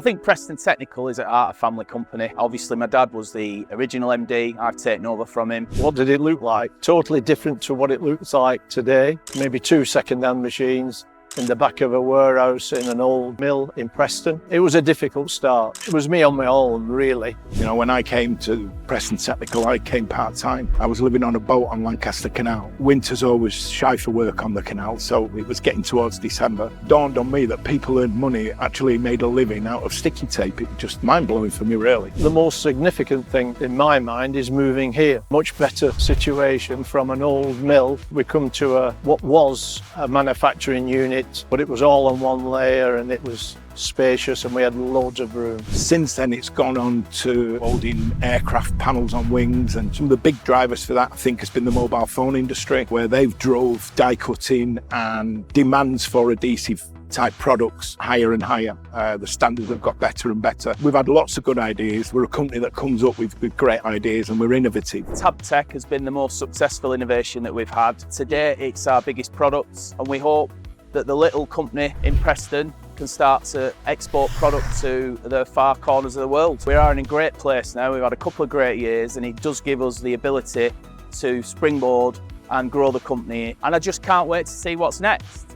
I think Preston Technical is at heart a family company. Obviously, my dad was the original MD. I've taken over from him. What did it look like? Totally different to what it looks like today. Maybe 2 second-hand machines in the back of a warehouse in an old mill in Preston. It was a difficult start. It was me on my own, really. You know, when I came to Preston Technical, I came part-time. I was living on a boat on Lancaster Canal. Winter's always shy for work on the canal, so it was getting towards December. It dawned on me that people earned money, actually made a living out of sticky tape. It was just mind-blowing for me, really. The most significant thing in my mind is moving here. Much better situation from an old mill. We come to what was a manufacturing unit, but it was all on one layer and it was spacious and we had loads of room. Since then, it's gone on to holding aircraft panels on wings, and some of the big drivers for that, I think, has been the mobile phone industry, where they've drove die cutting and demands for adhesive type products higher and higher. The standards have got better and better. We've had lots of good ideas. We're a company that comes up with great ideas and we're innovative. TabTech has been the most successful innovation that we've had. Today, it's our biggest product, and we hope that the little company in Preston can start to export product to the far corners of the world. We are in a great place now. We've had a couple of great years, and it does give us the ability to springboard and grow the company. And I just can't wait to see what's next.